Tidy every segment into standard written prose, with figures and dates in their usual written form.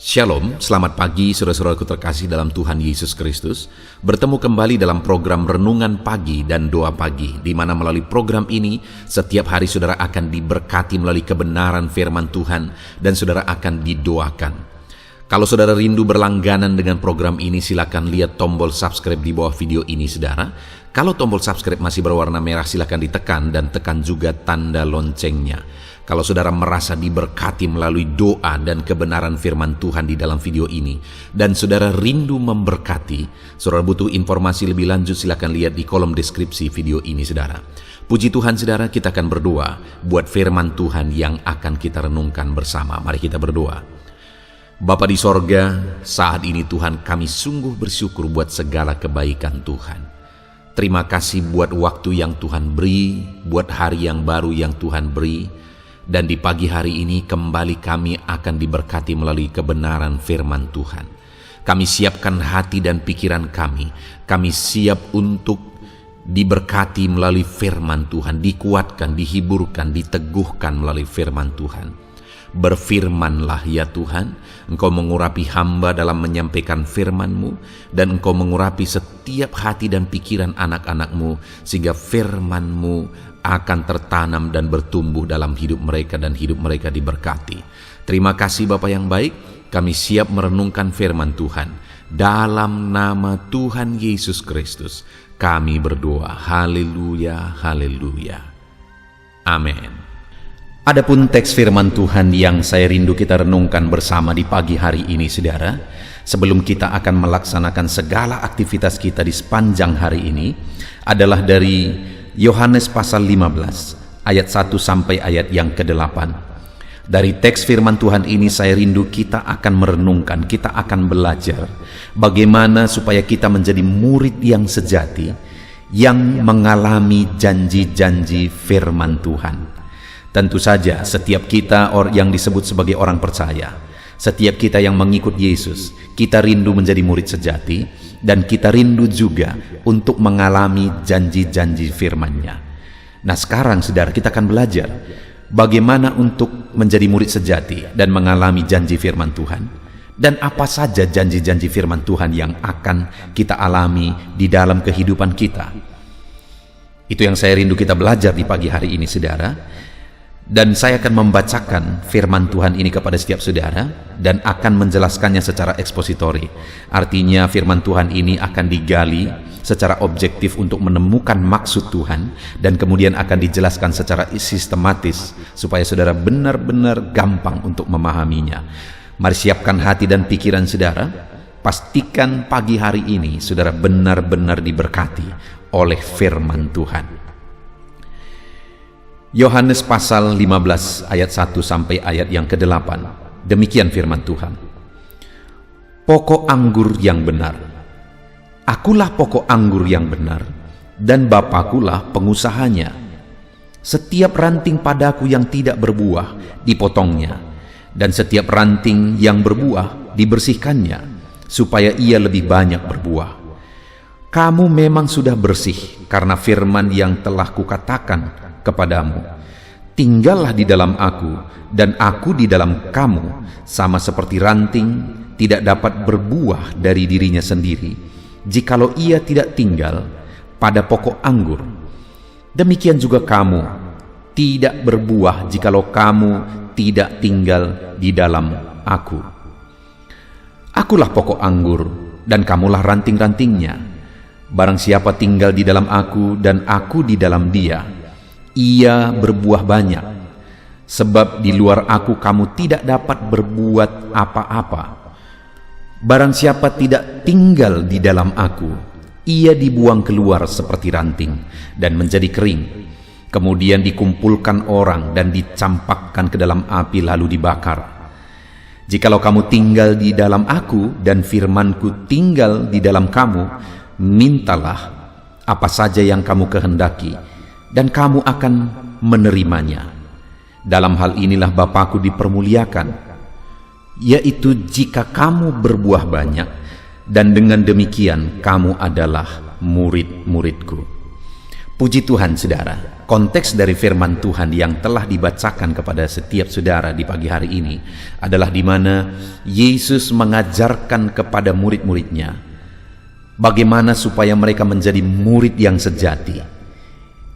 Shalom, selamat pagi saudara-saudaraku terkasih dalam Tuhan Yesus Kristus. Bertemu kembali dalam program Renungan Pagi dan Doa Pagi, di mana melalui program ini setiap hari saudara akan diberkati melalui kebenaran firman Tuhan dan saudara akan didoakan. Kalau saudara rindu berlangganan dengan program ini, silakan lihat tombol subscribe di bawah video ini saudara. Kalau tombol subscribe masih berwarna merah, silakan ditekan dan tekan juga tanda loncengnya. Kalau saudara merasa diberkati melalui doa dan kebenaran firman Tuhan di dalam video ini, dan saudara rindu memberkati, saudara butuh informasi lebih lanjut, silakan lihat di kolom deskripsi video ini saudara. Puji Tuhan saudara, kita akan berdoa buat firman Tuhan yang akan kita renungkan bersama. Mari kita berdoa. Bapa di sorga, saat ini Tuhan kami sungguh bersyukur buat segala kebaikan Tuhan. Terima kasih buat waktu yang Tuhan beri, buat hari yang baru yang Tuhan beri. Dan di pagi hari ini kembali kami akan diberkati melalui kebenaran firman Tuhan. Kami siapkan hati dan pikiran kami. Kami siap untuk diberkati melalui firman Tuhan, dikuatkan, dihiburkan, diteguhkan melalui firman Tuhan. Berfirmanlah ya Tuhan, Engkau mengurapi hamba dalam menyampaikan firman-Mu, dan Engkau mengurapi setiap hati dan pikiran anak-anak-Mu, sehingga firman-Mu akan tertanam dan bertumbuh dalam hidup mereka dan hidup mereka diberkati. Terima kasih Bapa yang baik, kami siap merenungkan firman Tuhan. Dalam nama Tuhan Yesus Kristus, kami berdoa. Haleluya, haleluya. Amin. Adapun teks firman Tuhan yang saya rindu kita renungkan bersama di pagi hari ini saudara, sebelum kita akan melaksanakan segala aktivitas kita di sepanjang hari ini, adalah dari Yohanes pasal 15 ayat 1 sampai ayat yang ke-8. Dari teks firman Tuhan ini saya rindu kita akan merenungkan, kita akan belajar bagaimana supaya kita menjadi murid yang sejati, yang mengalami janji-janji firman Tuhan. Tentu saja setiap kita yang disebut sebagai orang percaya, setiap kita yang mengikut Yesus, kita rindu menjadi murid sejati, dan kita rindu juga untuk mengalami janji-janji firman-Nya. Nah sekarang saudara, kita akan belajar bagaimana untuk menjadi murid sejati dan mengalami janji firman Tuhan, dan apa saja janji-janji firman Tuhan yang akan kita alami di dalam kehidupan kita. Itu yang saya rindu kita belajar di pagi hari ini saudara. Dan saya akan membacakan firman Tuhan ini kepada setiap saudara dan akan menjelaskannya secara ekspositori. Artinya firman Tuhan ini akan digali secara objektif untuk menemukan maksud Tuhan, dan kemudian akan dijelaskan secara sistematis supaya saudara benar-benar gampang untuk memahaminya. Mari siapkan hati dan pikiran saudara. Pastikan pagi hari ini saudara benar-benar diberkati oleh firman Tuhan. Yohanes pasal 15 ayat 1 sampai ayat yang ke-8. Demikian firman Tuhan. Pokok anggur yang benar. Akulah pokok anggur yang benar, dan Bapakulah pengusahanya. Setiap ranting padaku yang tidak berbuah dipotongnya, dan setiap ranting yang berbuah dibersihkannya, supaya ia lebih banyak berbuah. Kamu memang sudah bersih karena firman yang telah kukatakan kepadamu. Tinggallah di dalam aku, dan aku di dalam kamu, sama seperti ranting tidak dapat berbuah dari dirinya sendiri jikalau ia tidak tinggal pada pokok anggur. Demikian juga kamu tidak berbuah jikalau kamu tidak tinggal di dalam aku. Akulah pokok anggur, dan kamulah ranting-rantingnya. Barang siapa tinggal di dalam aku dan aku di dalam dia, ia berbuah banyak, sebab di luar aku kamu tidak dapat berbuat apa-apa. Barang siapa tidak tinggal di dalam aku, ia dibuang keluar seperti ranting dan menjadi kering, kemudian dikumpulkan orang dan dicampakkan ke dalam api lalu dibakar. Jikalau kamu tinggal di dalam aku dan firmanku tinggal di dalam kamu, mintalah apa saja yang kamu kehendaki, dan kamu akan menerimanya. Dalam hal inilah Bapakku dipermuliakan, yaitu jika kamu berbuah banyak, dan dengan demikian kamu adalah murid-muridku. Puji Tuhan saudara. konteks dari firman Tuhan yang telah dibacakan kepada setiap saudara di pagi hari ini adalah di mana Yesus mengajarkan kepada murid-muridnya bagaimana supaya mereka menjadi murid yang sejati.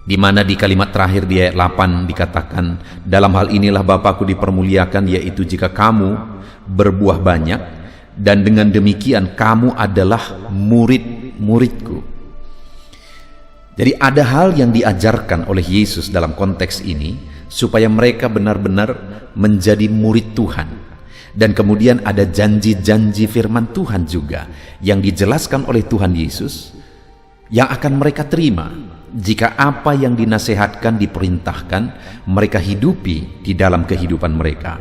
Di mana di kalimat terakhir di ayat 8 dikatakan, dalam hal inilah Bapa-Ku dipermuliakan, yaitu jika kamu berbuah banyak, dan dengan demikian kamu adalah murid-muridku. Jadi ada hal yang diajarkan oleh Yesus dalam konteks ini supaya mereka benar-benar menjadi murid Tuhan. Dan kemudian ada janji-janji firman Tuhan juga yang dijelaskan oleh Tuhan Yesus yang akan mereka terima jika apa yang dinasehatkan, diperintahkan, mereka hidupi di dalam kehidupan mereka.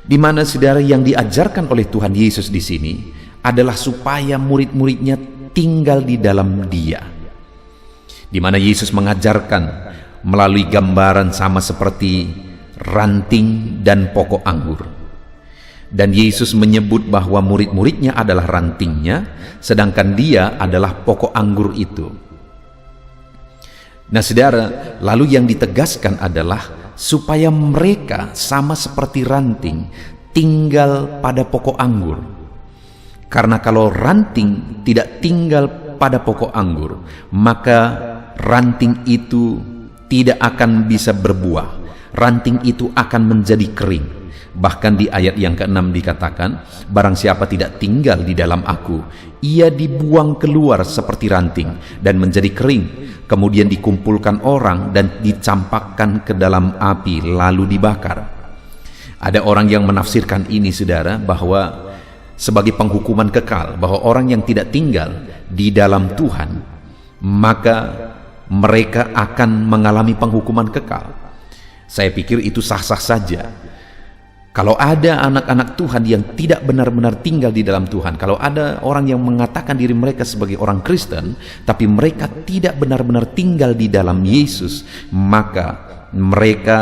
Di mana saudara, yang diajarkan oleh Tuhan Yesus di sini adalah supaya murid-muridnya tinggal di dalam Dia. Di mana Yesus mengajarkan melalui gambaran sama seperti ranting dan pokok anggur. Dan Yesus menyebut bahwa murid-muridnya adalah rantingnya, sedangkan Dia adalah pokok anggur itu. Nah saudara, lalu yang ditegaskan adalah supaya mereka sama seperti ranting tinggal pada pokok anggur. Karena kalau ranting tidak tinggal pada pokok anggur, maka ranting itu tidak akan bisa berbuah. Ranting itu akan menjadi kering. Bahkan di ayat yang ke-6 dikatakan, barang siapa tidak tinggal di dalam aku, ia dibuang keluar seperti ranting dan menjadi kering, kemudian dikumpulkan orang dan dicampakkan ke dalam api lalu dibakar. Ada orang yang menafsirkan ini saudara, bahwa sebagai penghukuman kekal, bahwa orang yang tidak tinggal di dalam Tuhan maka mereka akan mengalami penghukuman kekal. Saya pikir itu sah-sah saja. Kalau ada anak-anak Tuhan yang tidak benar-benar tinggal di dalam Tuhan, kalau ada orang yang mengatakan diri mereka sebagai orang Kristen, tapi mereka tidak benar-benar tinggal di dalam Yesus, maka mereka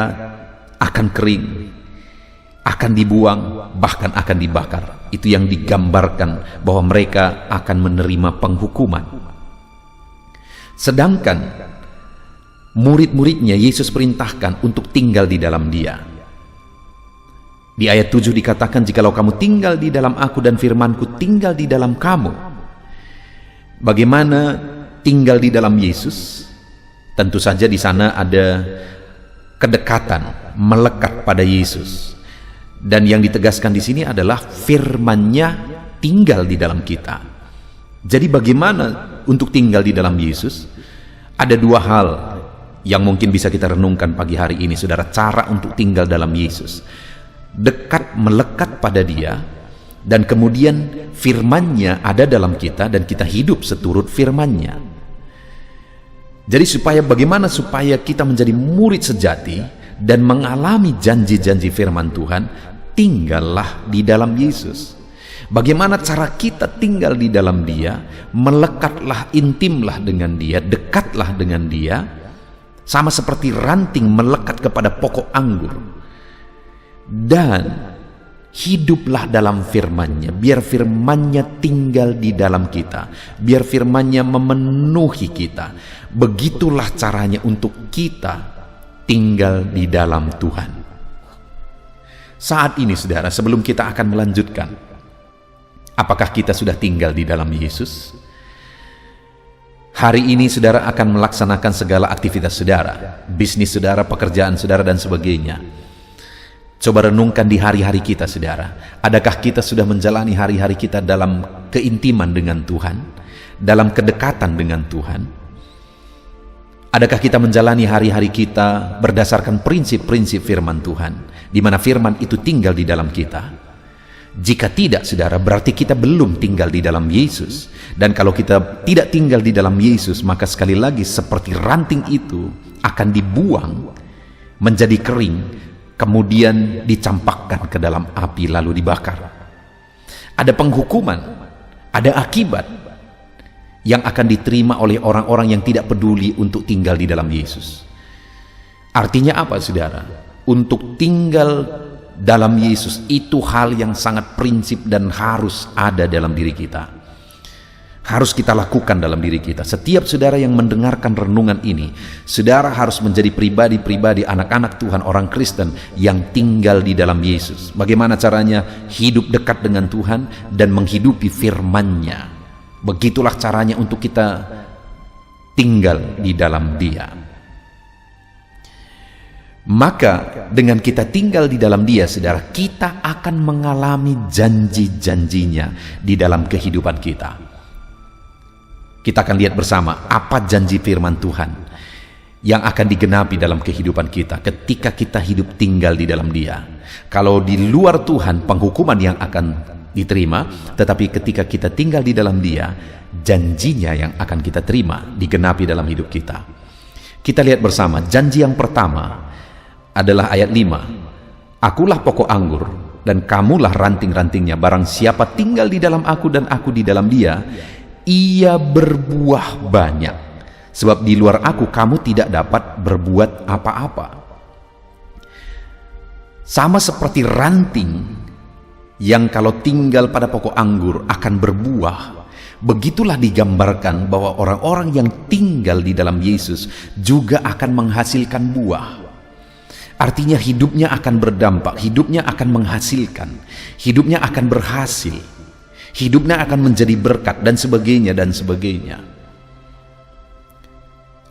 akan kering, akan dibuang, bahkan akan dibakar. Itu yang digambarkan bahwa mereka akan menerima penghukuman. Sedangkan murid-muridnya Yesus perintahkan untuk tinggal di dalam Dia. Di ayat 7 dikatakan, jikalau kamu tinggal di dalam aku dan firmanku tinggal di dalam kamu. Bagaimana tinggal di dalam Yesus? Tentu saja di sana ada kedekatan, melekat pada Yesus. Dan yang ditegaskan di sini adalah firman-Nya tinggal di dalam kita. Jadi bagaimana untuk tinggal di dalam Yesus? Ada dua hal yang mungkin bisa kita renungkan pagi hari ini, saudara, cara untuk tinggal dalam Yesus. Dekat, melekat pada Dia, dan kemudian firman-Nya ada dalam kita dan kita hidup seturut firman-Nya. Jadi bagaimana supaya kita menjadi murid sejati dan mengalami janji-janji firman Tuhan? Tinggallah di dalam Yesus. Bagaimana cara kita tinggal di dalam Dia? Melekatlah, intimlah dengan Dia, dekatlah dengan Dia, sama seperti ranting melekat kepada pokok anggur. Dan hiduplah dalam firman-Nya, biar firman-Nya tinggal di dalam kita, biar firman-Nya memenuhi kita. Begitulah caranya untuk kita tinggal di dalam Tuhan. Saat ini saudara, sebelum kita akan melanjutkan, apakah kita sudah tinggal di dalam Yesus? Hari ini saudara akan melaksanakan segala aktivitas saudara, bisnis saudara, pekerjaan saudara, dan sebagainya. Coba renungkan di hari-hari kita saudara. Adakah kita sudah menjalani hari-hari kita dalam keintiman dengan Tuhan, dalam kedekatan dengan Tuhan? Adakah kita menjalani hari-hari kita berdasarkan prinsip-prinsip firman Tuhan, di mana firman itu tinggal di dalam kita? Jika tidak, saudara, berarti kita belum tinggal di dalam Yesus. Dan kalau kita tidak tinggal di dalam Yesus, maka sekali lagi seperti ranting itu akan dibuang menjadi kering, kemudian dicampakkan ke dalam api lalu dibakar. Ada penghukuman, ada akibat yang akan diterima oleh orang-orang yang tidak peduli untuk tinggal di dalam Yesus. Artinya apa saudara? Untuk tinggal dalam Yesus itu hal yang sangat prinsip dan harus ada dalam diri kita. harus kita lakukan dalam diri kita. Setiap saudara yang mendengarkan renungan ini, saudara harus menjadi pribadi-pribadi anak-anak Tuhan, orang Kristen yang tinggal di dalam Yesus. Bagaimana caranya? Hidup dekat dengan Tuhan dan menghidupi firman-Nya. Begitulah caranya untuk kita tinggal di dalam Dia. Maka dengan kita tinggal di dalam Dia, saudara, kita akan mengalami janji-janjinya di dalam kehidupan kita. Kita akan lihat bersama apa janji firman Tuhan yang akan digenapi dalam kehidupan kita ketika kita hidup tinggal di dalam Dia. Kalau di luar Tuhan, penghukuman yang akan diterima, tetapi ketika kita tinggal di dalam Dia, janjinya yang akan kita terima digenapi dalam hidup kita. Kita lihat bersama, janji yang pertama adalah ayat 5. Akulah pokok anggur dan kamulah ranting-rantingnya. Barang siapa tinggal di dalam aku dan aku di dalam dia, ia berbuah banyak. Sebab di luar aku kamu tidak dapat berbuat apa-apa. Sama seperti ranting yang kalau tinggal pada pokok anggur akan berbuah, begitulah digambarkan bahwa orang-orang yang tinggal di dalam Yesus juga akan menghasilkan buah. Artinya hidupnya akan berdampak, hidupnya akan menghasilkan, hidupnya akan berhasil, hidupnya akan menjadi berkat, dan sebagainya dan sebagainya.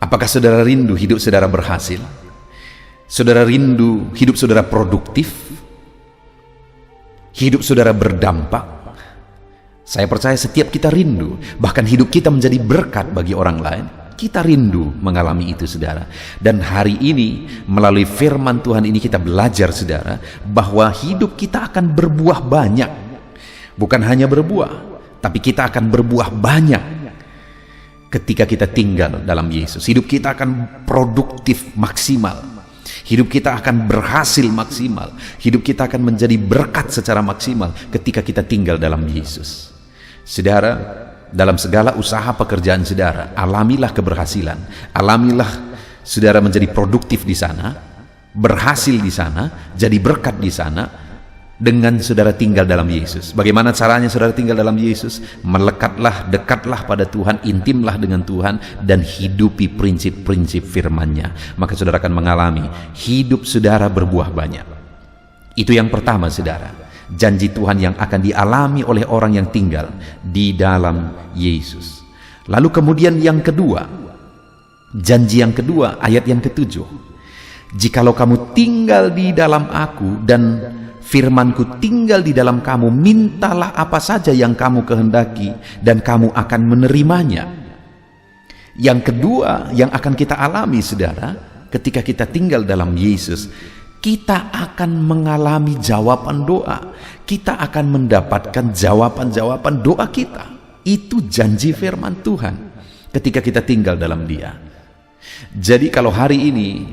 Apakah saudara rindu hidup saudara berhasil? Saudara rindu hidup saudara produktif? Hidup saudara berdampak? Saya percaya setiap kita rindu, bahkan hidup kita menjadi berkat bagi orang lain. Kita rindu mengalami itu, saudara. Dan hari ini melalui firman Tuhan ini kita belajar, saudara, bahwa hidup kita akan berbuah banyak. Bukan hanya berbuah, tapi kita akan berbuah banyak ketika kita tinggal dalam Yesus. Hidup kita akan produktif maksimal. Hidup kita akan berhasil maksimal. Hidup kita akan menjadi berkat secara maksimal ketika kita tinggal dalam Yesus. Saudara, dalam segala usaha pekerjaan saudara, alamilah keberhasilan. Alamilah saudara menjadi produktif di sana, berhasil di sana, jadi berkat di sana, dengan saudara tinggal dalam Yesus. Bagaimana caranya saudara tinggal dalam Yesus? Melekatlah, dekatlah pada Tuhan, intimlah dengan Tuhan, dan hidupi prinsip-prinsip firman-Nya. Maka saudara akan mengalami hidup saudara berbuah banyak. Itu yang pertama, saudara. Janji Tuhan yang akan dialami oleh orang yang tinggal di dalam Yesus. Lalu kemudian yang kedua, janji yang kedua, ayat yang ke-7. Jikalau kamu tinggal di dalam aku dan firmanku tinggal di dalam kamu, mintalah apa saja yang kamu kehendaki dan kamu akan menerimanya. Yang kedua yang akan kita alami, saudara, ketika kita tinggal dalam Yesus, kita akan mengalami jawaban doa. Kita akan mendapatkan jawaban-jawaban doa kita. Itu janji firman Tuhan ketika kita tinggal dalam Dia. Jadi kalau hari ini,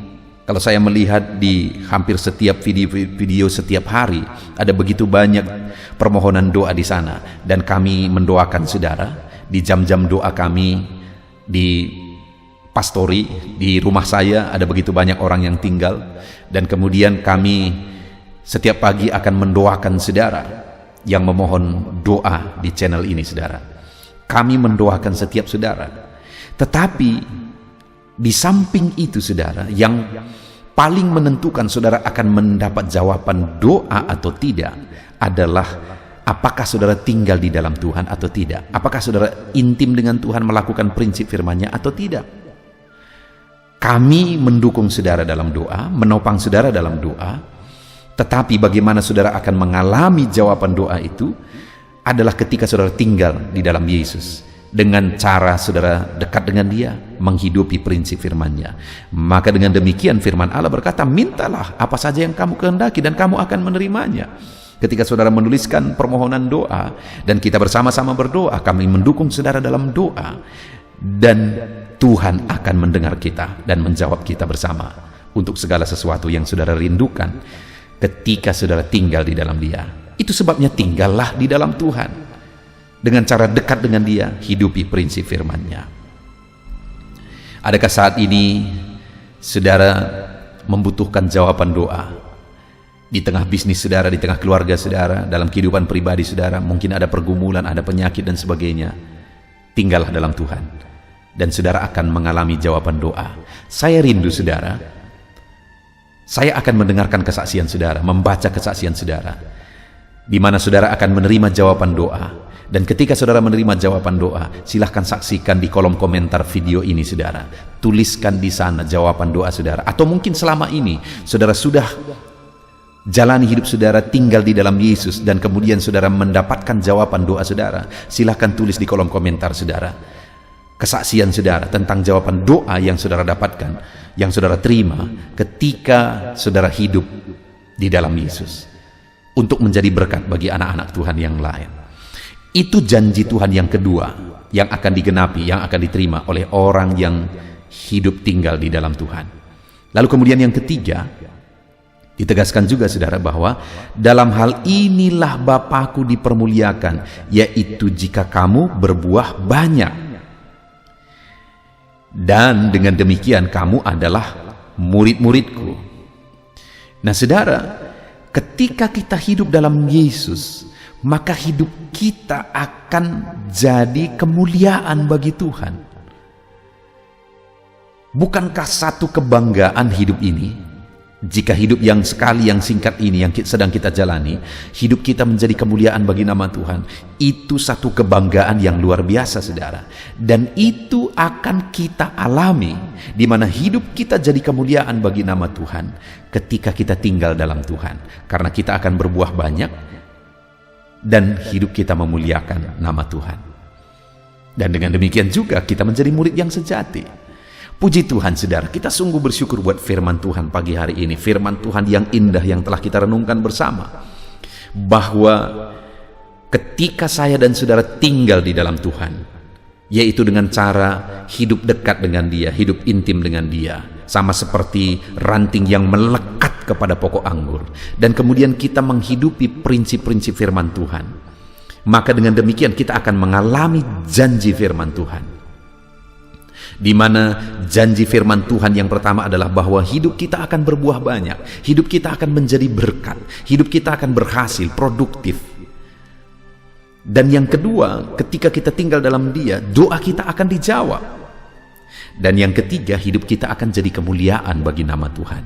kalau saya melihat di hampir setiap video setiap hari, ada begitu banyak permohonan doa di sana, dan kami mendoakan saudara di jam-jam doa kami di pastori. Di rumah saya ada begitu banyak orang yang tinggal, dan kemudian kami setiap pagi akan mendoakan saudara yang memohon doa di channel ini, saudara. Kami mendoakan setiap saudara. Tetapi di samping itu, saudara, yang paling menentukan saudara akan mendapat jawaban doa atau tidak adalah apakah saudara tinggal di dalam Tuhan atau tidak. Apakah saudara intim dengan Tuhan, melakukan prinsip firman-Nya atau tidak. Kami mendukung saudara dalam doa, menopang saudara dalam doa, tetapi bagaimana saudara akan mengalami jawaban doa itu adalah ketika saudara tinggal di dalam Yesus, dengan cara saudara dekat dengan Dia, menghidupi prinsip firman-Nya. Maka dengan demikian firman Allah berkata, mintalah apa saja yang kamu kehendaki dan kamu akan menerimanya. Ketika saudara menuliskan permohonan doa dan kita bersama-sama berdoa, kami mendukung saudara dalam doa, dan Tuhan akan mendengar kita dan menjawab kita bersama untuk segala sesuatu yang saudara rindukan ketika saudara tinggal di dalam Dia. Itu sebabnya tinggallah di dalam Tuhan. Dengan cara dekat dengan Dia, hidupi prinsip firman-Nya. Adakah saat ini saudara membutuhkan jawaban doa? Di tengah bisnis saudara, di tengah keluarga saudara, dalam kehidupan pribadi saudara, mungkin ada pergumulan, ada penyakit dan sebagainya. tinggallah dalam Tuhan, dan saudara akan mengalami jawaban doa. Saya rindu saudara, saya akan mendengarkan kesaksian saudara, membaca kesaksian saudara, di mana saudara akan menerima jawaban doa. Dan ketika saudara menerima jawaban doa, silahkan saksikan di kolom komentar video ini saudara. Tuliskan di sana jawaban doa saudara. Atau mungkin selama ini saudara sudah jalani hidup saudara tinggal di dalam Yesus, dan kemudian saudara mendapatkan jawaban doa saudara. Silahkan tulis di kolom komentar saudara kesaksian saudara tentang jawaban doa yang saudara dapatkan, yang saudara terima ketika saudara hidup di dalam Yesus, untuk menjadi berkat bagi anak-anak Tuhan yang lain. Itu janji Tuhan yang kedua yang akan digenapi, yang akan diterima oleh orang yang hidup tinggal di dalam Tuhan. Lalu kemudian yang ketiga, ditegaskan juga saudara bahwa dalam hal inilah Bapa-Ku dipermuliakan, yaitu jika kamu berbuah banyak. Dan dengan demikian kamu adalah murid-murid-Ku. Nah saudara, ketika kita hidup dalam Yesus, maka hidup kita akan jadi kemuliaan bagi Tuhan. Bukankah satu kebanggaan hidup ini, jika hidup yang sekali yang singkat ini yang sedang kita jalani, hidup kita menjadi kemuliaan bagi nama Tuhan, itu satu kebanggaan yang luar biasa saudara. Dan itu akan kita alami, di mana hidup kita jadi kemuliaan bagi nama Tuhan ketika kita tinggal dalam Tuhan, karena kita akan berbuah banyak dan hidup kita memuliakan nama Tuhan. Dan dengan demikian juga kita menjadi murid yang sejati. Puji Tuhan saudara, kita sungguh bersyukur buat firman Tuhan pagi hari ini, firman Tuhan yang indah yang telah kita renungkan bersama, bahwa ketika saya dan saudara tinggal di dalam Tuhan, yaitu dengan cara hidup dekat dengan Dia, hidup intim dengan Dia, sama seperti ranting yang melekat kepada pokok anggur, dan kemudian kita menghidupi prinsip-prinsip firman Tuhan, maka dengan demikian kita akan mengalami janji firman Tuhan, di mana janji firman Tuhan yang pertama adalah bahwa hidup kita akan berbuah banyak, hidup kita akan menjadi berkat, hidup kita akan berhasil, produktif. Dan yang kedua, ketika kita tinggal dalam Dia, doa kita akan dijawab. Dan yang ketiga, hidup kita akan jadi kemuliaan bagi nama Tuhan.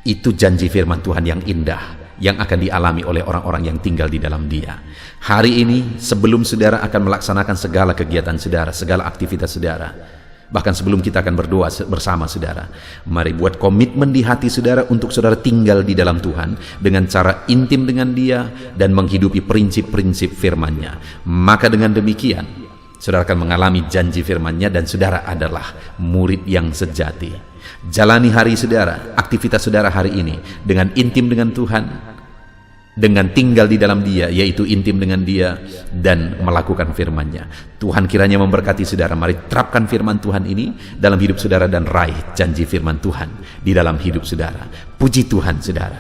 Itu janji firman Tuhan yang indah yang akan dialami oleh orang-orang yang tinggal di dalam Dia. Hari ini, sebelum saudara akan melaksanakan segala kegiatan saudara, segala aktivitas saudara, bahkan sebelum kita akan berdoa bersama saudara, mari buat komitmen di hati saudara untuk saudara tinggal di dalam Tuhan dengan cara intim dengan Dia dan menghidupi prinsip-prinsip firman-Nya. Maka dengan demikian saudara akan mengalami janji firman-Nya, dan saudara adalah murid yang sejati. Jalani hari saudara, aktivitas saudara hari ini dengan intim dengan Tuhan, dengan tinggal di dalam Dia, yaitu intim dengan Dia dan melakukan firman-Nya. Tuhan kiranya memberkati saudara. Mari terapkan firman Tuhan ini dalam hidup saudara dan raih janji firman Tuhan di dalam hidup saudara. Puji Tuhan saudara.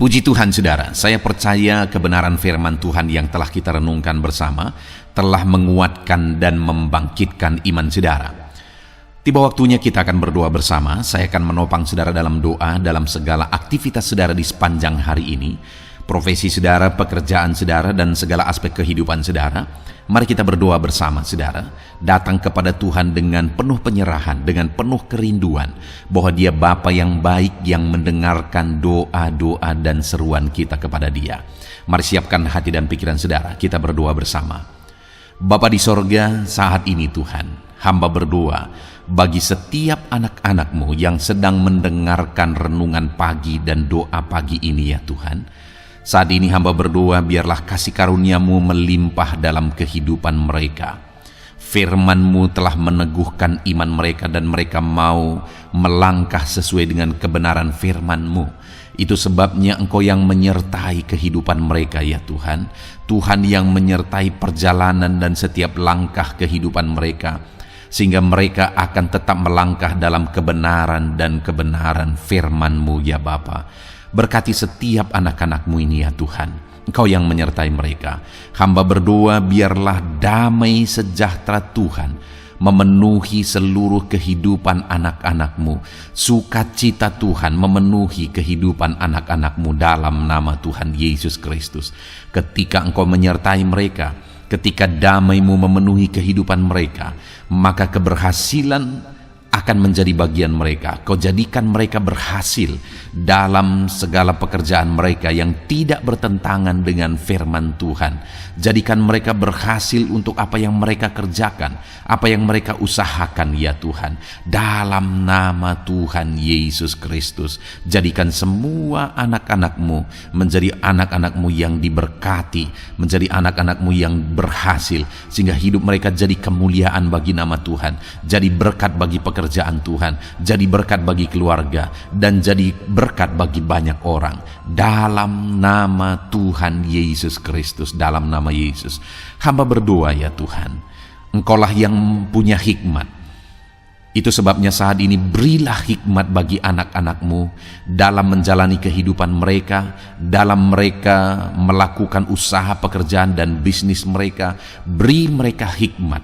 Puji Tuhan saudara, saya percaya kebenaran firman Tuhan yang telah kita renungkan bersama telah menguatkan dan membangkitkan iman saudara. Tiba waktunya kita akan berdoa bersama. Saya akan menopang saudara dalam doa dalam segala aktivitas saudara di sepanjang hari ini, profesi saudara, pekerjaan saudara, dan segala aspek kehidupan saudara. Mari kita berdoa bersama saudara, datang kepada Tuhan dengan penuh penyerahan, dengan penuh kerinduan bahwa Dia Bapa yang baik yang mendengarkan doa-doa dan seruan kita kepada Dia. Mari siapkan hati dan pikiran saudara, kita berdoa bersama. Bapa di sorga, saat ini Tuhan, hamba berdoa bagi setiap anak-anak-Mu yang sedang mendengarkan renungan pagi dan doa pagi ini ya Tuhan. Saat ini hamba berdoa biarlah kasih karunia-Mu melimpah dalam kehidupan mereka. Firman-Mu telah meneguhkan iman mereka dan mereka mau melangkah sesuai dengan kebenaran firman-Mu. Itu sebabnya Engkau yang menyertai kehidupan mereka ya Tuhan. Tuhan yang menyertai perjalanan dan setiap langkah kehidupan mereka, sehingga mereka akan tetap melangkah dalam kebenaran dan kebenaran firman-Mu ya Bapa. Berkati setiap anak-anak-Mu ini ya Tuhan, Engkau yang menyertai mereka. Hamba berdoa biarlah damai sejahtera Tuhan memenuhi seluruh kehidupan anak-anak-Mu. Sukacita Tuhan memenuhi kehidupan anak-anak-Mu dalam nama Tuhan Yesus Kristus. Ketika Engkau menyertai mereka, Ketika damai-Mu memenuhi kehidupan mereka, maka keberhasilan akan menjadi bagian mereka. Kau jadikan mereka berhasil dalam segala pekerjaan mereka yang tidak bertentangan dengan firman Tuhan. Jadikan mereka berhasil untuk apa yang mereka kerjakan, apa yang mereka usahakan ya Tuhan. Dalam nama Tuhan Yesus Kristus, jadikan semua anak-anak-Mu menjadi anak-anak-Mu yang diberkati, menjadi anak-anak-Mu yang berhasil, sehingga hidup mereka jadi kemuliaan bagi nama Tuhan, jadi berkat bagi pekerjaan Tuhan, jadi berkat bagi keluarga, dan jadi berkat bagi banyak orang. Dalam nama Tuhan Yesus Kristus, dalam nama Yesus, hamba berdoa ya Tuhan, Engkaulah yang punya hikmat. Itu sebabnya saat ini berilah hikmat bagi anak-anak-Mu dalam menjalani kehidupan mereka, dalam mereka melakukan usaha pekerjaan dan bisnis mereka. Beri mereka hikmat,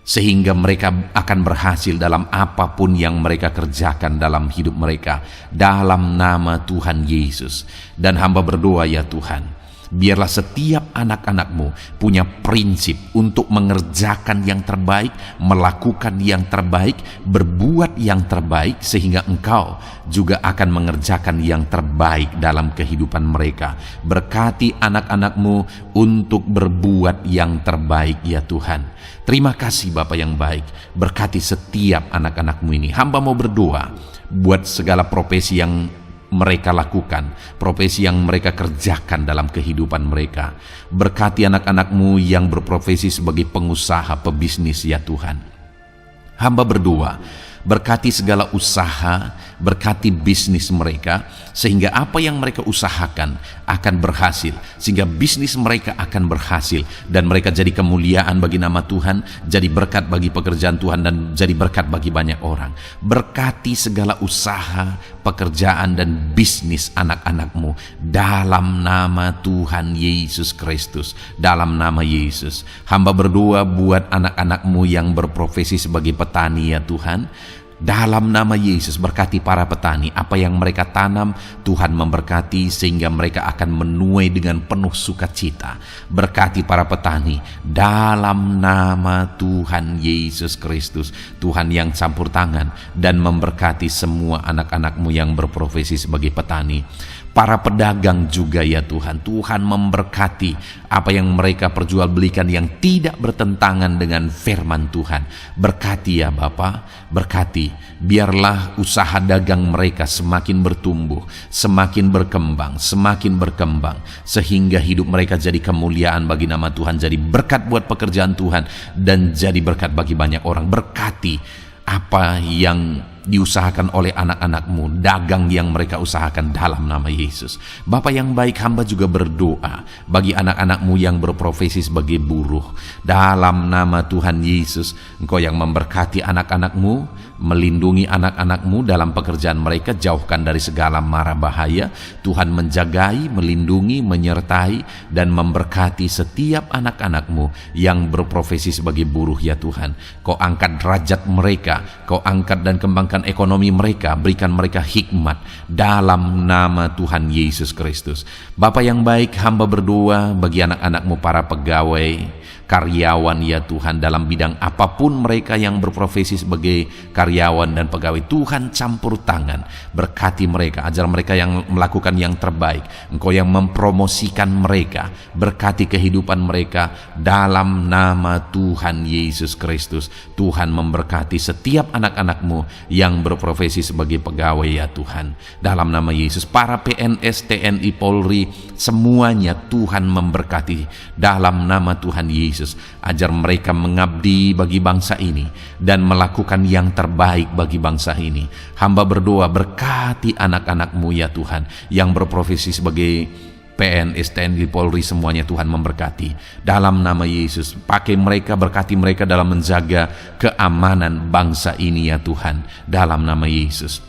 sehingga mereka akan berhasil dalam apapun yang mereka kerjakan dalam hidup mereka. Dalam nama Tuhan Yesus. Dan hamba berdoa ya Tuhan, biarlah setiap anak-anak-Mu punya prinsip untuk mengerjakan yang terbaik, melakukan yang terbaik, berbuat yang terbaik, sehingga Engkau juga akan mengerjakan yang terbaik dalam kehidupan mereka. Berkati anak-anak-Mu untuk berbuat yang terbaik ya Tuhan. Terima kasih Bapa yang baik, berkati setiap anak-anak-Mu ini. Hamba mau berdoa buat segala profesi yang mereka lakukan, profesi yang mereka kerjakan dalam kehidupan mereka. Berkati anak-anak-Mu yang berprofesi sebagai pengusaha, pebisnis ya Tuhan. Hamba berdoa, berkati segala usaha, berkati bisnis mereka, sehingga apa yang mereka usahakan akan berhasil, sehingga bisnis mereka akan berhasil, dan mereka jadi kemuliaan bagi nama Tuhan, jadi berkat bagi pekerjaan Tuhan, dan jadi berkat bagi banyak orang. Berkati segala usaha, pekerjaan, dan bisnis anak-anak-Mu dalam nama Tuhan Yesus Kristus, dalam nama Yesus. Hamba berdoa buat anak-anak-Mu yang berprofesi sebagai petani ya Tuhan. Dalam nama Yesus, berkati para petani. Apa yang mereka tanam, Tuhan memberkati, sehingga mereka akan menuai dengan penuh sukacita. Berkati para petani dalam nama Tuhan Yesus Kristus, Tuhan yang campur tangan dan memberkati semua anak-anak-Mu yang berprofesi sebagai petani. Para pedagang juga ya Tuhan, Tuhan memberkati apa yang mereka perjualbelikan yang tidak bertentangan dengan firman Tuhan. Berkati ya Bapa, berkati, biarlah usaha dagang mereka semakin bertumbuh, semakin berkembang, sehingga hidup mereka jadi kemuliaan bagi nama Tuhan, jadi berkat buat pekerjaan Tuhan, dan jadi berkat bagi banyak orang. Berkati apa yang diusahakan oleh anak-anak-Mu, dagang yang mereka usahakan dalam nama Yesus. Bapa yang baik, hamba juga berdoa bagi anak-anak-Mu yang berprofesi sebagai buruh. Dalam nama Tuhan Yesus, Engkau yang memberkati anak-anak-Mu, melindungi anak-anak-Mu dalam pekerjaan mereka, jauhkan dari segala mara bahaya. Tuhan menjagai, melindungi, menyertai, dan memberkati setiap anak-anak-Mu yang berprofesi sebagai buruh ya Tuhan. Kau angkat derajat mereka, Kau angkat dan kembangkan ekonomi mereka, berikan mereka hikmat dalam nama Tuhan Yesus Kristus. Bapa yang baik, hamba berdoa bagi anak-anak-Mu para pegawai, karyawan ya Tuhan, dalam bidang apapun mereka yang berprofesi sebagai karyawan dan pegawai. Tuhan campur tangan, berkati mereka, ajar mereka yang melakukan yang terbaik. Engkau yang mempromosikan mereka, berkati kehidupan mereka dalam nama Tuhan Yesus Kristus. Tuhan memberkati setiap anak-anak-Mu yang berprofesi sebagai pegawai ya Tuhan, dalam nama Yesus. Para PNS, TNI, Polri, semuanya Tuhan memberkati dalam nama Tuhan Yesus. Ajar mereka mengabdi bagi bangsa ini dan melakukan yang terbaik bagi bangsa ini. Hamba berdoa, berkati anak-anak-Mu ya Tuhan yang berprofesi sebagai PNS, TNI, Polri, semuanya Tuhan memberkati dalam nama Yesus. Pakai mereka, berkati mereka dalam menjaga keamanan bangsa ini ya Tuhan, dalam nama Yesus.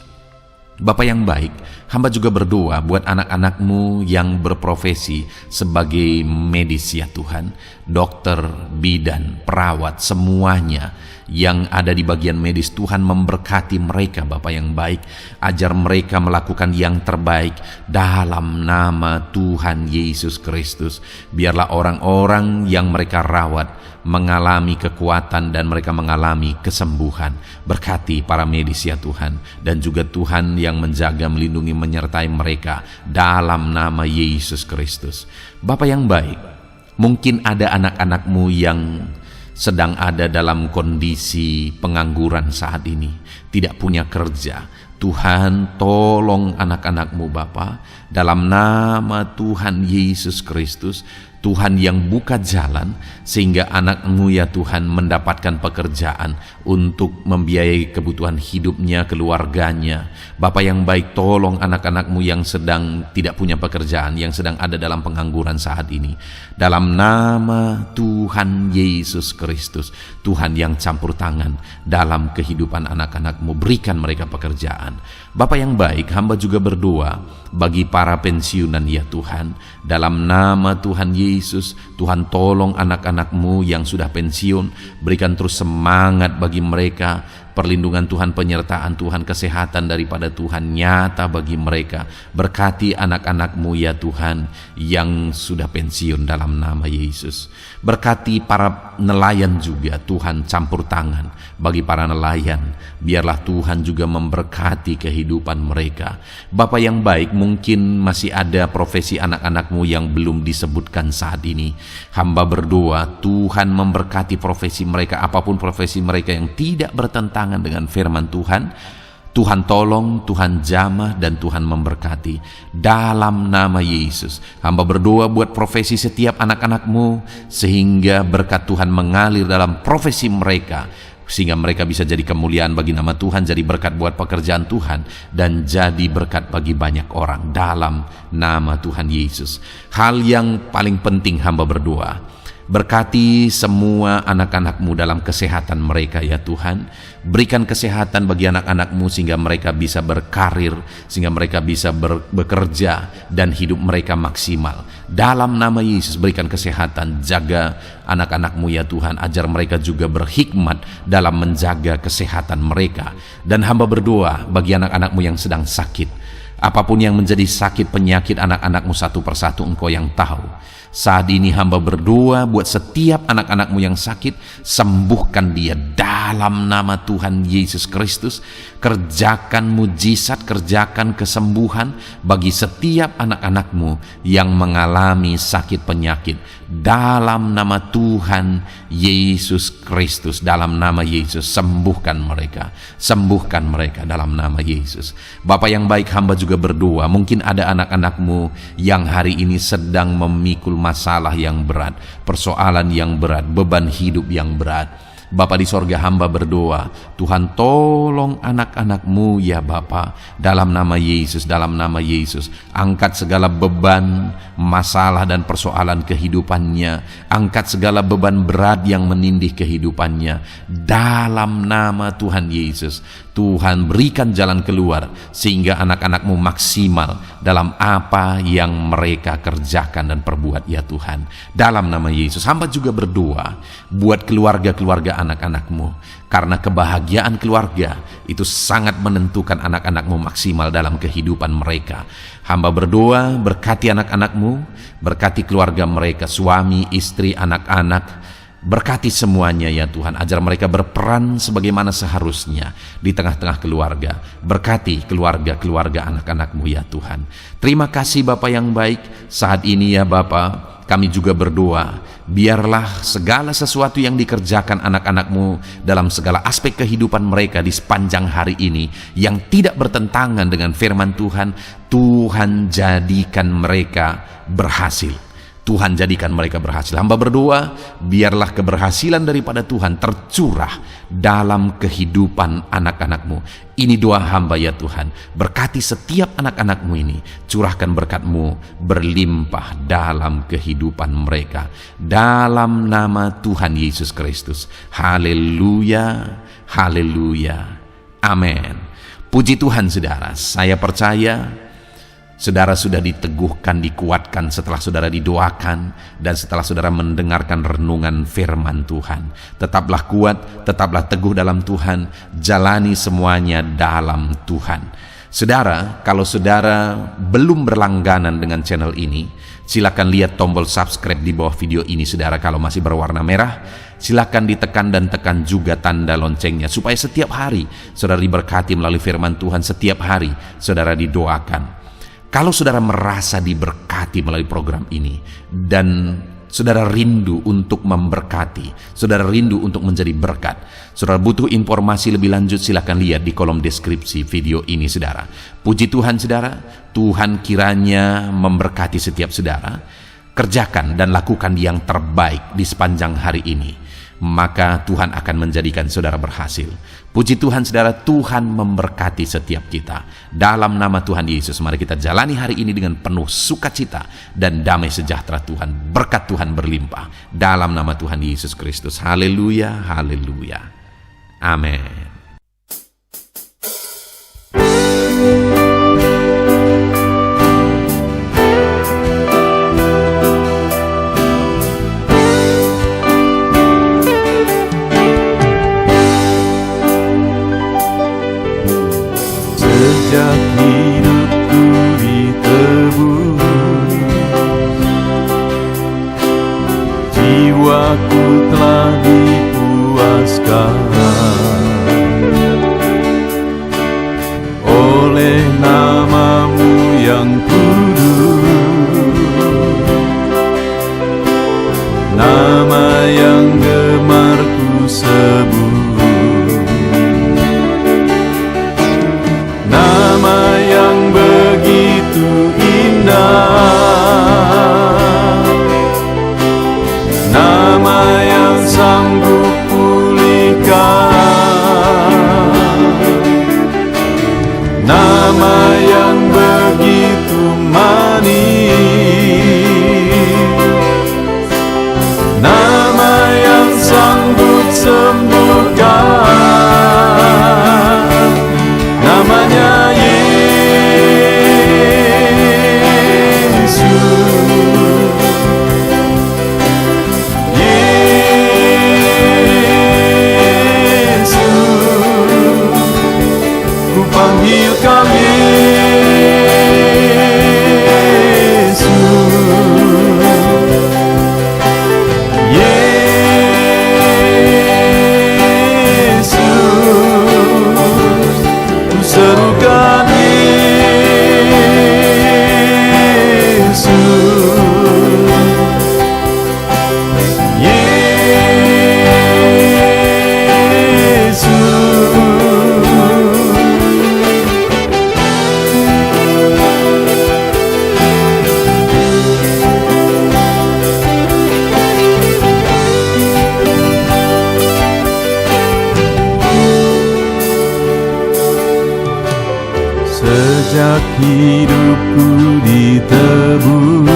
Bapa yang baik, hamba juga berdoa buat anak-anak-Mu yang berprofesi sebagai medis ya Tuhan, dokter, bidan, perawat, semuanya yang ada di bagian medis. Tuhan memberkati mereka Bapa yang baik, ajar mereka melakukan yang terbaik dalam nama Tuhan Yesus Kristus. Biarlah orang-orang yang mereka rawat mengalami kekuatan dan mereka mengalami kesembuhan. Berkati para medis ya Tuhan, dan juga Tuhan yang menjaga, melindungi, menyertai mereka dalam nama Yesus Kristus. Bapa yang baik, mungkin ada anak-anak-Mu yang sedang ada dalam kondisi pengangguran saat ini, tidak punya kerja. Tuhan, tolong anak-anak-Mu Bapa, dalam nama Tuhan Yesus Kristus. Tuhan yang buka jalan sehingga anak-Mu ya Tuhan mendapatkan pekerjaan untuk membiayai kebutuhan hidupnya, keluarganya. Bapa yang baik, tolong anak-anak-Mu yang sedang tidak punya pekerjaan, yang sedang ada dalam pengangguran saat ini. Dalam nama Tuhan Yesus Kristus, Tuhan yang campur tangan dalam kehidupan anak-anak-Mu, berikan mereka pekerjaan. Bapa yang baik, hamba juga berdoa bagi para pensiunan ya Tuhan. Dalam nama Tuhan Yesus, Tuhan tolong anak-anak-Mu yang sudah pensiun, berikan terus semangat bagi mereka, perlindungan Tuhan, penyertaan Tuhan, kesehatan daripada Tuhan nyata bagi mereka. Berkati anak-anak-Mu ya Tuhan yang sudah pensiun dalam nama Yesus. Berkati para nelayan juga Tuhan, campur tangan bagi para nelayan. Biarlah Tuhan juga memberkati kehidupan mereka. Bapa yang baik, mungkin masih ada profesi anak-anak-Mu yang belum disebutkan saat ini. Hamba berdoa Tuhan memberkati profesi mereka, apapun profesi mereka yang tidak bertentangan dengan firman Tuhan. Tuhan tolong, Tuhan jamah, dan Tuhan memberkati. Dalam nama Yesus, hamba berdoa buat profesi setiap anak-anak-Mu, sehingga berkat Tuhan mengalir dalam profesi mereka, sehingga mereka bisa jadi kemuliaan bagi nama Tuhan, jadi berkat buat pekerjaan Tuhan, dan jadi berkat bagi banyak orang dalam nama Tuhan Yesus. Hal yang paling penting hamba berdoa, berkati semua anak-anak-Mu dalam kesehatan mereka ya Tuhan. Berikan kesehatan bagi anak-anak-Mu sehingga mereka bisa berkarir, sehingga mereka bisa bekerja dan hidup mereka maksimal. Dalam nama Yesus, berikan kesehatan, jaga anak-anak-Mu ya Tuhan, ajar mereka juga berhikmat dalam menjaga kesehatan mereka. Dan hamba berdoa bagi anak-anak-Mu yang sedang sakit, apapun yang menjadi sakit penyakit anak-anak-Mu satu persatu Engkau yang tahu. Saat ini hamba berdoa buat setiap anak-anak-Mu yang sakit, sembuhkan dia dalam nama Tuhan Yesus Kristus. Kerjakan mujizat, kerjakan kesembuhan bagi setiap anak-anak-Mu yang mengalami sakit penyakit. Dalam nama Tuhan Yesus Kristus, dalam nama Yesus, sembuhkan mereka, sembuhkan mereka dalam nama Yesus. Bapa yang baik, hamba juga berdoa, mungkin ada anak-anak-Mu yang hari ini sedang memikul masalah yang berat, persoalan yang berat, beban hidup yang berat. Bapa di sorga, hamba berdoa, Tuhan tolong anak-anak-Mu ya Bapa, dalam nama Yesus, dalam nama Yesus. Angkat segala beban, masalah dan persoalan kehidupannya, angkat segala beban berat yang menindih kehidupannya dalam nama Tuhan Yesus. Tuhan berikan jalan keluar sehingga anak-anak-Mu maksimal dalam apa yang mereka kerjakan dan perbuat ya Tuhan. Dalam nama Yesus, hamba juga berdoa buat keluarga-keluarga anak-anak-Mu, karena kebahagiaan keluarga itu sangat menentukan anak-anak-Mu maksimal dalam kehidupan mereka. Hamba berdoa, berkati anak-anak-Mu, berkati keluarga mereka, suami, istri, anak-anak. Berkati semuanya ya Tuhan, ajar mereka berperan sebagaimana seharusnya di tengah-tengah keluarga. Berkati keluarga-keluarga anak-anak-Mu ya Tuhan. Terima kasih Bapa yang baik. Saat ini ya Bapa, kami juga berdoa, biarlah segala sesuatu yang dikerjakan anak-anak-Mu dalam segala aspek kehidupan mereka di sepanjang hari ini yang tidak bertentangan dengan firman Tuhan, Tuhan jadikan mereka berhasil. Tuhan jadikan mereka berhasil. Hamba berdoa, biarlah keberhasilan daripada Tuhan tercurah dalam kehidupan anak-anak-Mu. Ini doa hamba ya Tuhan. Berkati setiap anak-anak-Mu ini. Curahkan berkat-Mu berlimpah dalam kehidupan mereka. Dalam nama Tuhan Yesus Kristus. Haleluya, haleluya, amin. Puji Tuhan saudara, saya percaya Saudara sudah diteguhkan, dikuatkan setelah saudara didoakan dan setelah saudara mendengarkan renungan firman Tuhan. Tetaplah kuat, tetaplah teguh dalam Tuhan, jalani semuanya dalam Tuhan. Saudara, kalau saudara belum berlangganan dengan channel ini, silakan lihat tombol subscribe di bawah video ini. Saudara, kalau masih berwarna merah, silakan ditekan dan tekan juga tanda loncengnya supaya setiap hari saudara diberkati melalui firman Tuhan. Setiap hari saudara didoakan. Kalau saudara merasa diberkati melalui program ini dan saudara rindu untuk memberkati, saudara rindu untuk menjadi berkat, saudara butuh informasi lebih lanjut, silakan lihat di kolom deskripsi video ini, saudara. Puji Tuhan, saudara. Tuhan kiranya memberkati setiap saudara. Kerjakan dan lakukan yang terbaik di sepanjang hari ini, maka Tuhan akan menjadikan saudara berhasil. Puji Tuhan, saudara. Tuhan memberkati setiap kita. Dalam nama Tuhan Yesus, mari kita jalani hari ini dengan penuh sukacita dan damai sejahtera Tuhan. Berkat Tuhan berlimpah dalam nama Tuhan Yesus Kristus. Haleluya, haleluya. Amin. Sejak hidupku ditebus, jiwaku telah dipuaskan oleh nama-Mu yang kudus, nama yang gemar ku sebut. Nama yang begitu indah, nama yang sanggup pulihkan, nama yang begitu manis, nama yang sanggup sembuhkan. Namanya Yesus, Yesus, ku panggil Kau Yesus, serukan Yesus, Yesus. Sejak hidupku ditebus,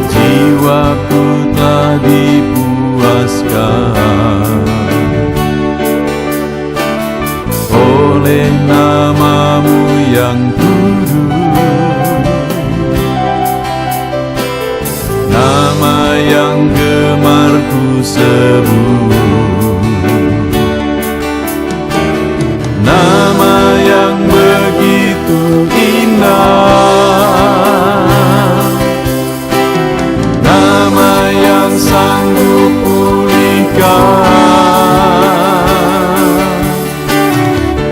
jiwaku telah dipuaskan oleh nama-Mu yang kudus, nama yang gemar ku sebut. Nama yang begitu indah, nama yang sanggup pulihkan,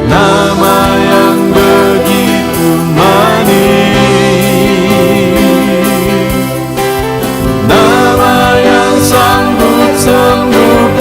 nama yang begitu manis, nama yang sanggup sembuhkan.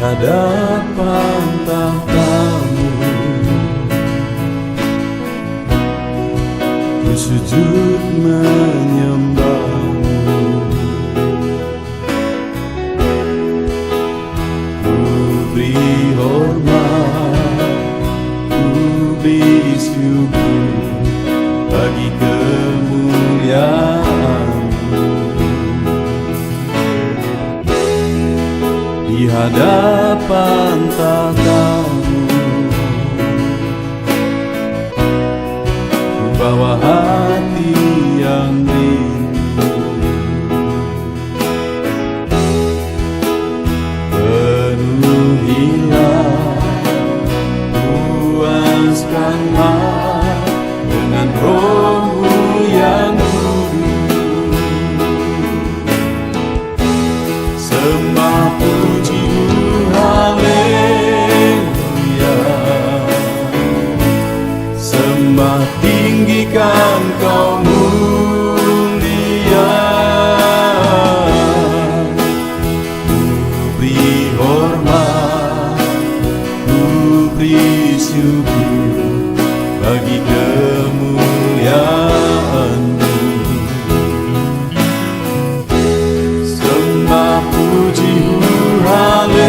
hadapan tahta-Mu, ku sujud menyembah-Mu. Ku beri hormat, ku beri syukur bagi kemuliaan-Mu. Di hadapan tahta-Mu, ku bawa hati yang rindu. Penuhilah, puaskanlah dengan Roh-Mu yang kudus. Sembah puji haleluya, sembah tinggikan Kau mulia. Ku beri hormat, ku beri syukur bagi kemuliaan-Mu. Sembah puji haleluya,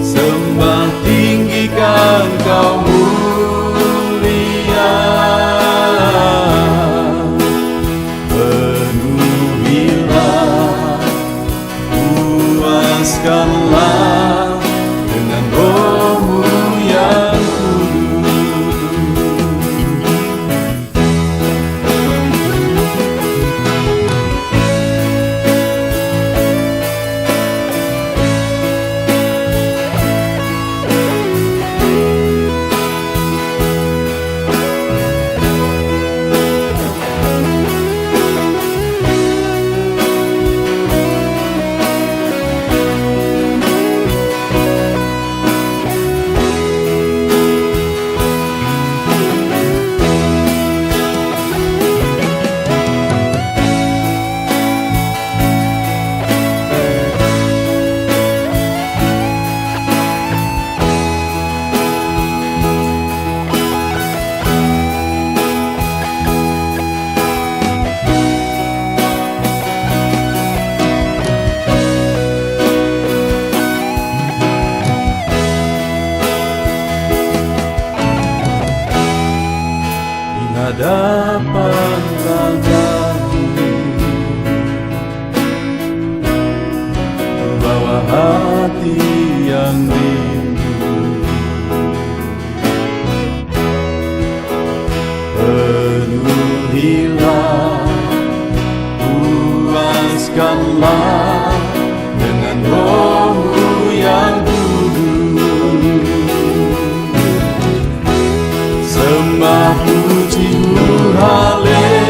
sembah tinggikan Kau mulia. Penuhilah, puaskanlah dengan Roh-Mu yang kudus. Di hadapan tahta-Mu, bawa hati yang rindu. Penuhilah, puaskanlah dengan Roh-Mu yang kudus. Sembah puji haleluya,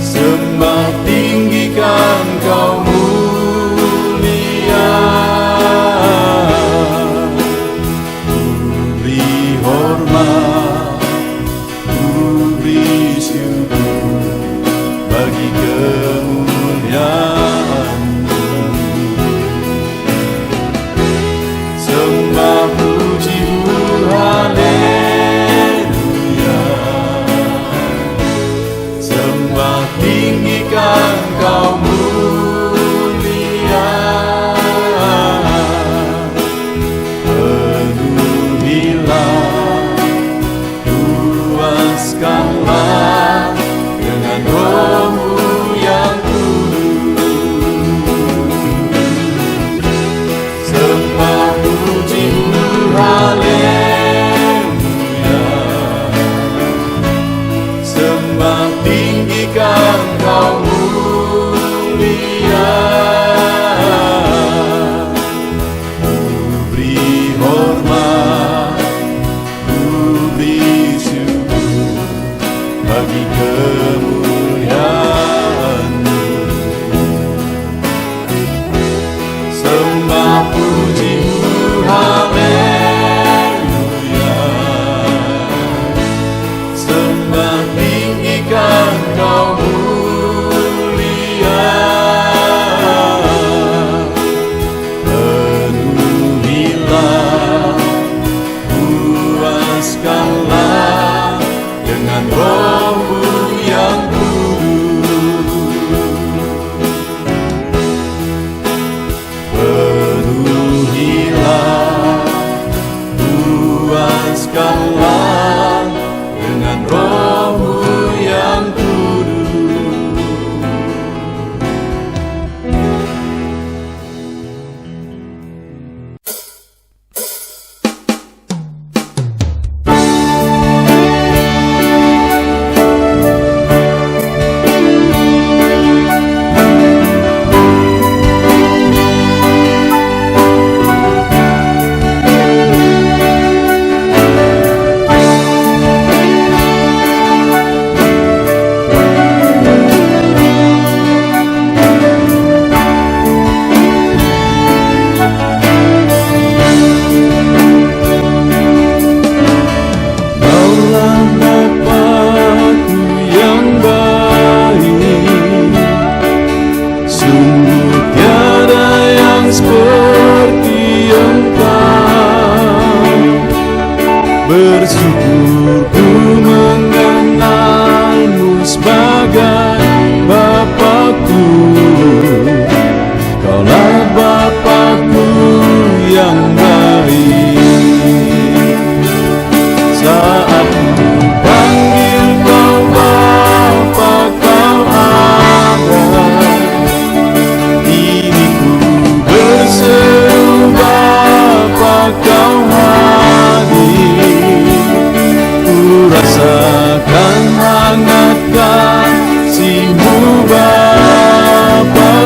sembah tinggikan Kau mulia. Ku beri hormat, ku beri syukur bagi kemuliaan-Mu. Sembah puji haleluya,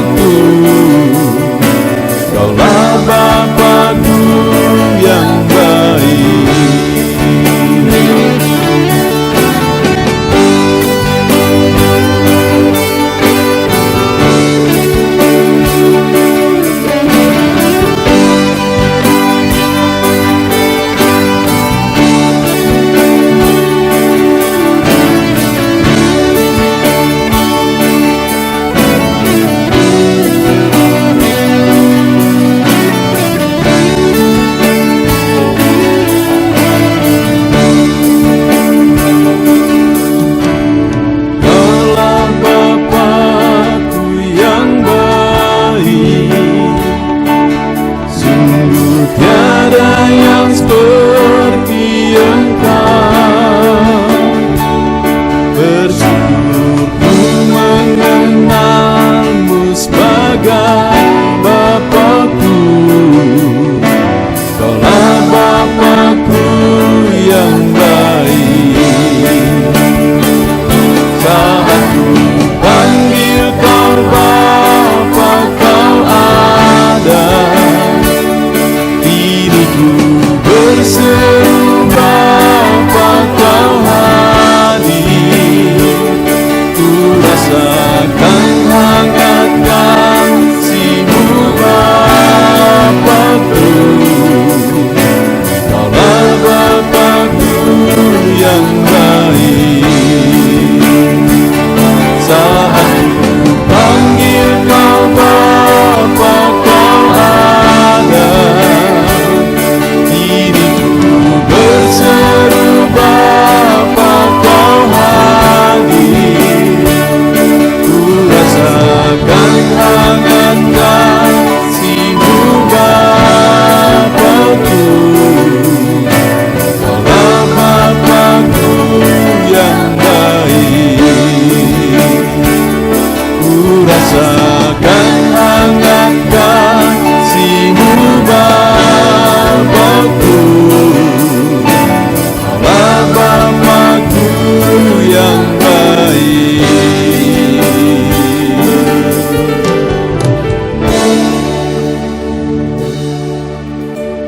aku